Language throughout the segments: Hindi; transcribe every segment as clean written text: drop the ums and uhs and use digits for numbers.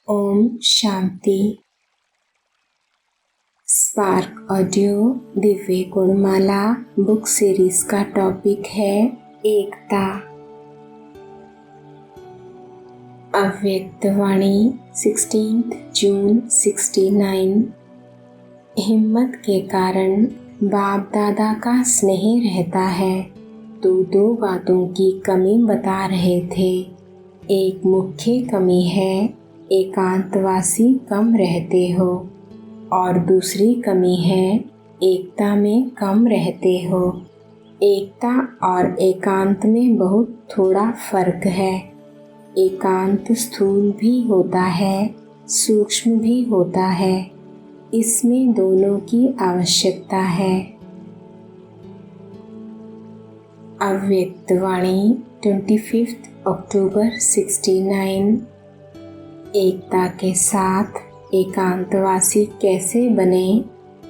Om Shanti. Spark audio Divya Gunmala book series का टॉपिक है एकता। अव्यक्त वाणी 16 जून 69। हिम्मत के कारण बाप दादा का स्नेह रहता है तो दो बातों की कमी बता रहे थे। एक मुख्य कमी है एकांतवासी कम रहते हो और दूसरी कमी है एकता में कम रहते हो। एकता और एकांत में बहुत थोड़ा फर्क है। एकांत स्थूल भी होता है, सूक्ष्म भी होता है। इसमें दोनों की आवश्यकता है। अव्यक्त वाणी 25 अक्टूबर 69। एकता के साथ एकांतवासी कैसे बने,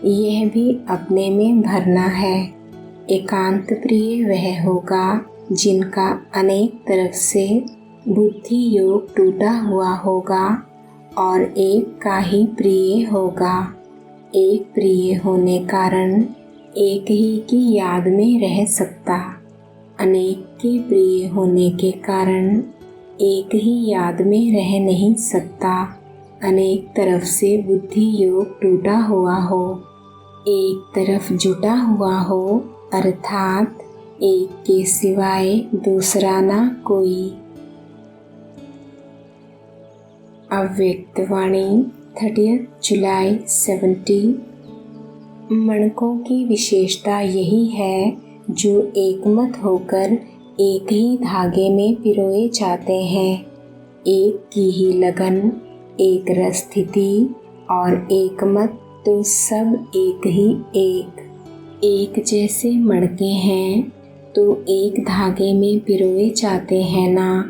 यह भी अपने में भरना है। एकांत प्रिय वह होगा जिनका अनेक तरफ से बुद्धि योग टूटा हुआ होगा और एक का ही प्रिय होगा। एक प्रिय होने कारण एक ही की याद में रह सकता, अनेक के प्रिय होने के कारण एक ही याद में रह नहीं सकता। अनेक तरफ से बुद्धि योग टूटा हुआ हो, एक तरफ जुटा हुआ हो, अर्थात एक के सिवाय दूसरा ना कोई। अव्यक्त वाणी 30 जुलाई 70। मणकों की विशेषता यही है जो एकमत होकर एक ही धागे में पिरोए जाते हैं। एक की ही लगन, एक रस स्थिति और एकमत तो सब एक ही एक जैसे मणके हैं तो एक धागे में पिरोए जाते हैं ना,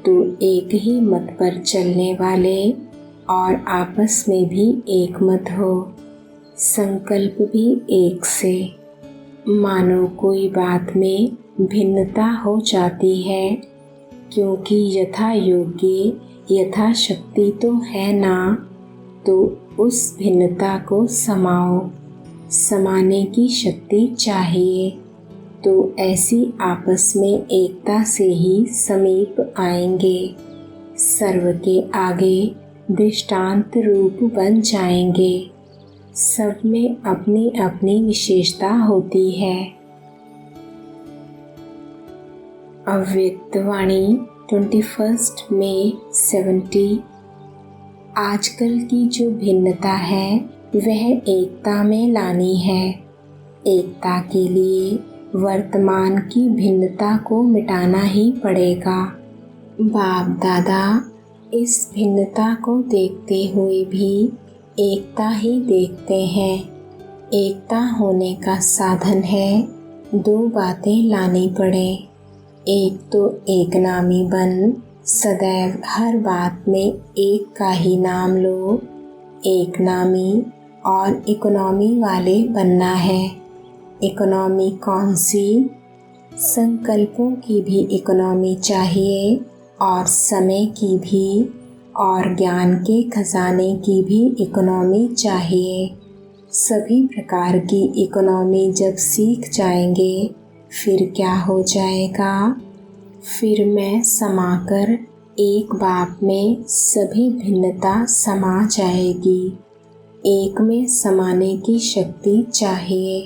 तो एक ही मत पर चलने वाले और आपस में भी एक मत हो, संकल्प भी एक से। मानो कोई बात में भिन्नता हो जाती है क्योंकि यथा योग्य यथा शक्ति तो है ना, तो उस भिन्नता को समाओ। समाने की शक्ति चाहिए तो ऐसी आपस में एकता से ही समीप आएंगे, सर्व के आगे दृष्टांत रूप बन जाएंगे। सब में अपनी अपनी विशेषता होती है। अव्यक्त वाणी 21 मई 70। आजकल की जो भिन्नता है वह एकता में लानी है। एकता के लिए वर्तमान की भिन्नता को मिटाना ही पड़ेगा। बाप दादा इस भिन्नता को देखते हुए भी एकता ही देखते हैं। एकता होने का साधन है दो बातें लानी पड़े। एक तो एक नामी बन सदैव हर बात में एक का ही नाम लो। एक नामी और इकोनॉमी वाले बनना है। इकोनॉमी कौन सी? संकल्पों की भी इकोनॉमी चाहिए और समय की भी और ज्ञान के खजाने की भी इकोनॉमी चाहिए। सभी प्रकार की इकोनॉमी जब सीख जाएंगे फिर क्या हो जाएगा? फिर मैं समाकर एक बाप में सभी भिन्नता समा जाएगी। एक में समाने की शक्ति चाहिए।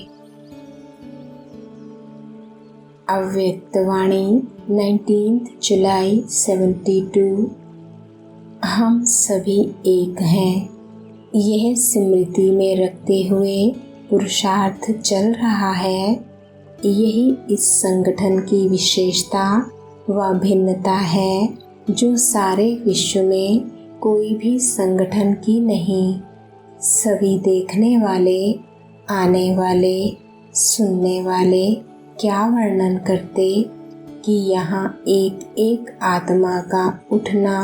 अव्यक्त वाणी 19 जुलाई 72। हम सभी एक हैं, यह स्मृति में रखते हुए पुरुषार्थ चल रहा है। यही इस संगठन की विशेषता व भिन्नता है जो सारे विश्व में कोई भी संगठन की नहीं। सभी देखने वाले, आने वाले, सुनने वाले क्या वर्णन करते कि यहाँ एक एक आत्मा का उठना,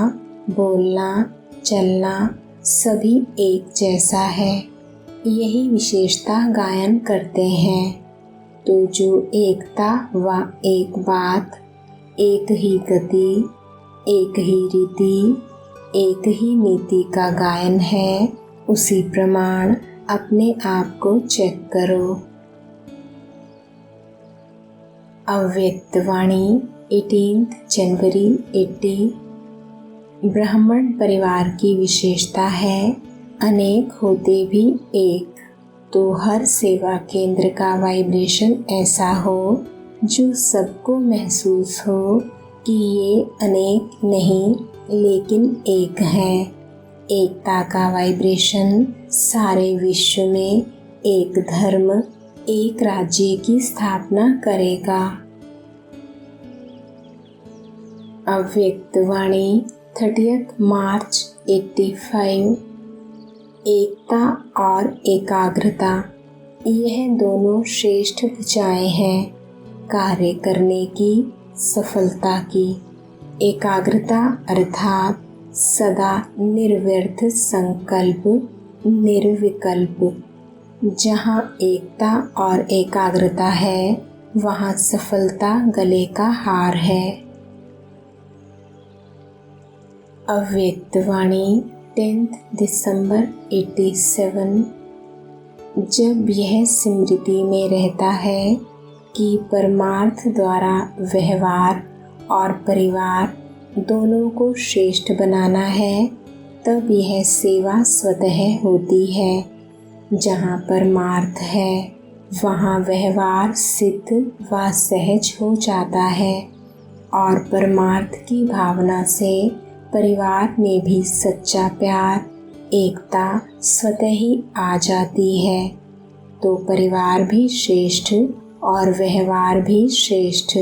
बोलना, चलना सभी एक जैसा है। यही विशेषता गायन करते हैं। तो जो एकता व एक बात, एक ही गति, एक ही रीति, एक ही नीति का गायन है, उसी प्रमाण अपने आप को चेक करो। अव्यक्त वाणी 18 जनवरी 80। ब्राह्मण परिवार की विशेषता है अनेक होते भी एक। तो हर सेवा केंद्र का वाइब्रेशन ऐसा हो जो सबको महसूस हो कि ये अनेक नहीं लेकिन एक है। एकता का वाइब्रेशन सारे विश्व में एक धर्म, एक राज्य की स्थापना करेगा। अव्यक्त वाणी 30 मार्च 85। एकता और एकाग्रता, यह दोनों श्रेष्ठ भुजाएं हैं कार्य करने की, सफलता की। एकाग्रता अर्थात सदा निर्व्यर्थ संकल्प, निर्विकल्प। जहाँ एकता और एकाग्रता है वहाँ सफलता गले का हार है। अव्यक्त वाणी 10 दिसंबर 87। जब यह स्मृति में रहता है कि परमार्थ द्वारा व्यवहार और परिवार दोनों को श्रेष्ठ बनाना है, तब यह सेवा स्वतः होती है। जहाँ परमार्थ है वहाँ व्यवहार सिद्ध व सहज हो जाता है और परमार्थ की भावना से परिवार में भी सच्चा प्यार, एकता स्वतः ही आ जाती है। तो परिवार भी श्रेष्ठ और व्यवहार भी श्रेष्ठ।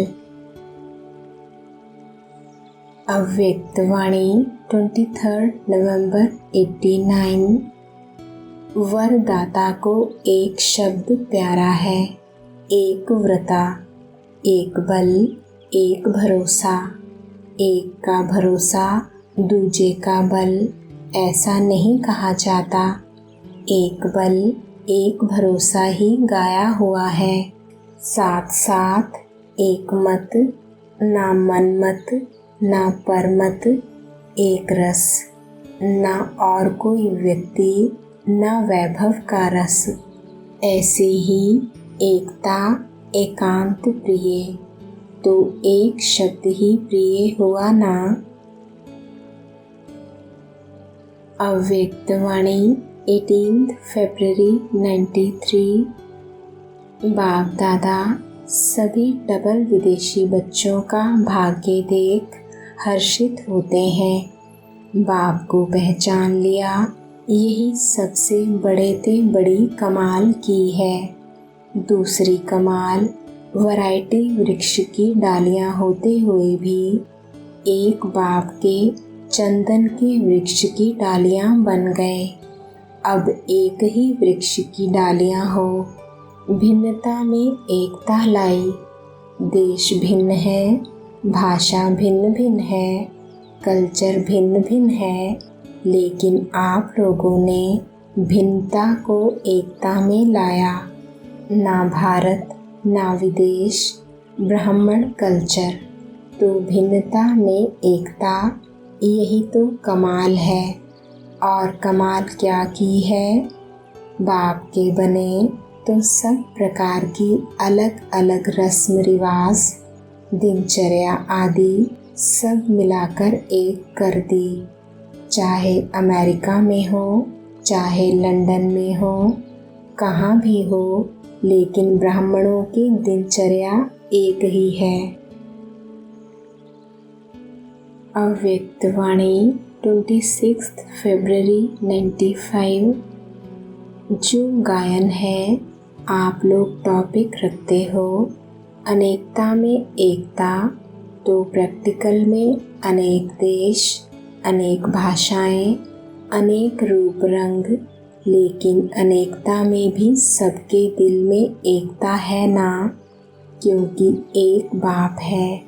अव्यक्त वाणी 23 नवंबर 89। वरदाता को एक शब्द प्यारा है, एक व्रता, एक बल, एक भरोसा। एक का भरोसा दूजे का बल ऐसा नहीं कहा जाता। एक बल एक भरोसा ही गाया हुआ है। साथ साथ एक मत, ना मनमत ना परमत, एक रस, ना और कोई व्यक्ति ना वैभव का रस। ऐसे ही एकता एकांत प्रिय, तो एक शब्द ही प्रिय हुआ ना। अव्यक्त वाणी 18 फरवरी 93। बाप दादा सभी डबल विदेशी बच्चों का भाग्य देख हर्षित होते हैं। बाप को पहचान लिया, यही सबसे बड़े ते बड़ी कमाल की है। दूसरी कमाल वैरायटी वृक्ष की डालियां होते हुए भी एक बाप के चंदन के वृक्ष की डालियां बन गए। अब एक ही वृक्ष की डालियां हो, भिन्नता में एकता लाई। देश भिन्न है, भाषा भिन्न भिन्न है, कल्चर भिन्न भिन्न है, लेकिन आप लोगों ने भिन्नता को एकता में लाया। ना भारत ना विदेश, ब्राह्मण कल्चर, तो भिन्नता में एकता, यही तो कमाल है। और कमाल क्या की है? बाप के बने तो सब प्रकार की अलग अलग रस्म रिवाज, दिनचर्या आदि सब मिलाकर एक कर दी। चाहे अमेरिका में हो, चाहे लंदन में हो, कहाँ भी हो, लेकिन ब्राह्मणों की दिनचर्या एक ही है। अव्यक्त वाणी 26 फरवरी 95। जो गायन है आप लोग टॉपिक रखते हो अनेकता में एकता, तो प्रैक्टिकल में अनेक देश, अनेक भाषाएं, अनेक रूप रंग, लेकिन अनेकता में भी सबके दिल में एकता है ना, क्योंकि एक बाप है।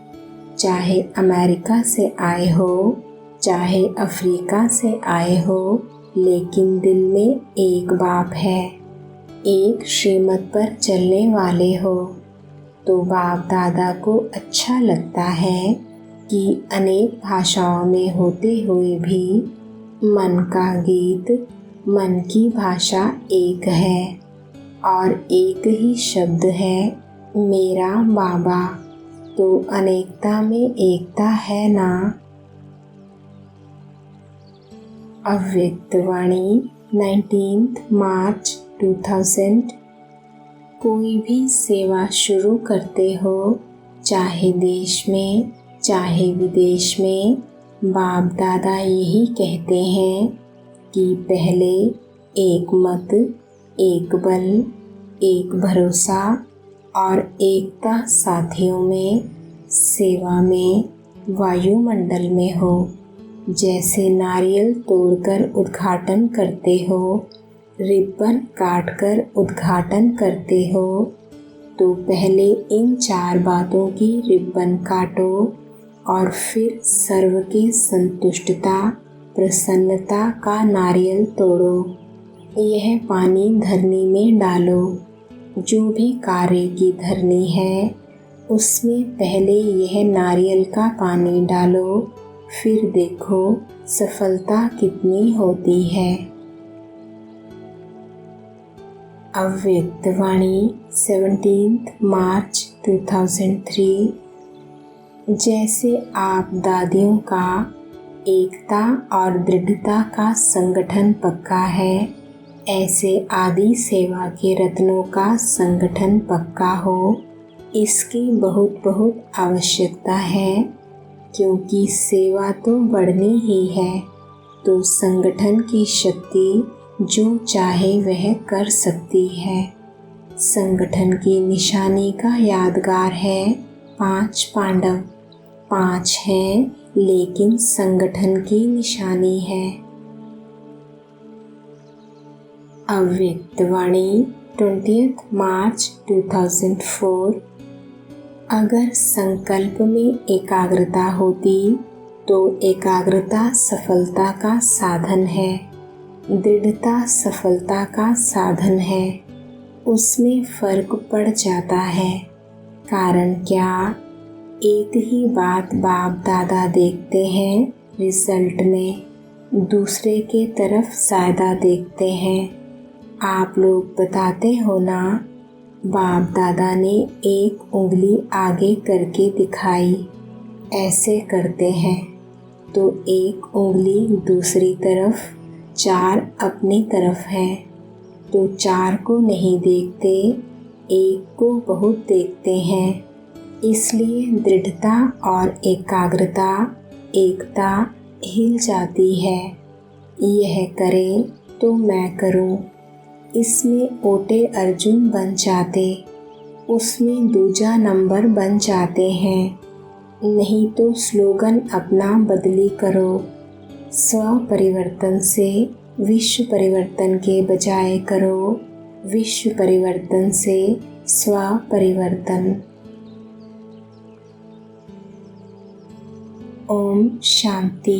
चाहे अमेरिका से आए हो, चाहे अफ्रीका से आए हो, लेकिन दिल में एक बाप है। एक श्रीमत पर चलने वाले हो, तो बाप दादा को अच्छा लगता है कि अनेक भाषाओं में होते हुए भी मन का गीत, मन की भाषा एक है और एक ही शब्द है, मेरा बाबा। तो अनेकता में एकता है ना। अव्यक्त वाणी 19 मार्च 2000। कोई भी सेवा शुरू करते हो, चाहे देश में चाहे विदेश में, बाप दादा यही कहते हैं कि पहले एक मत, एक बल, एक भरोसा और एकता साथियों में, सेवा में, वायुमंडल में हो। जैसे नारियल तोड़कर उद्घाटन करते हो, रिबन काटकर उद्घाटन करते हो, तो पहले इन 4 बातों की रिबन काटो और फिर सर्व की संतुष्टता, प्रसन्नता का नारियल तोड़ो। यह पानी धरनी में डालो। जो भी कार्य की धरनी है उसमें पहले यह नारियल का पानी डालो, फिर देखो सफलता कितनी होती है। अव्यक्त वाणी 17 मार्च 2003। जैसे आप दादियों का एकता और दृढ़ता का संगठन पक्का है, ऐसे आदि सेवा के रत्नों का संगठन पक्का हो। इसकी बहुत बहुत आवश्यकता है, क्योंकि सेवा तो बढ़नी ही है, तो संगठन की शक्ति जो चाहे वह कर सकती है। संगठन की निशानी का यादगार है 5 पांडव। 5 हैं लेकिन संगठन की निशानी है। अव्यक्त वाणी 20 मार्च 2004। अगर संकल्प में एकाग्रता होती तो एकाग्रता सफलता का साधन है, दृढ़ता सफलता का साधन है। उसमें फर्क पड़ जाता है। कारण क्या? एक ही बात बाप दादा देखते हैं रिजल्ट में, दूसरे के तरफ ज़्यादा देखते हैं। आप लोग बताते हो ना, बाप दादा ने एक उंगली आगे करके दिखाई, ऐसे करते हैं, तो एक उंगली दूसरी तरफ, 4 अपनी तरफ है, तो 4 को नहीं देखते, एक को बहुत देखते हैं। इसलिए दृढ़ता और एकाग्रता, एकता हिल जाती है। यह करें तो मैं करूं, इसमें ओटे अर्जुन बन जाते, उसमें दूजा नंबर बन जाते हैं। नहीं तो स्लोगन अपना बदली करो। स्व परिवर्तन से विश्व परिवर्तन के बजाय करो विश्व परिवर्तन से स्व परिवर्तन। ओम शांति।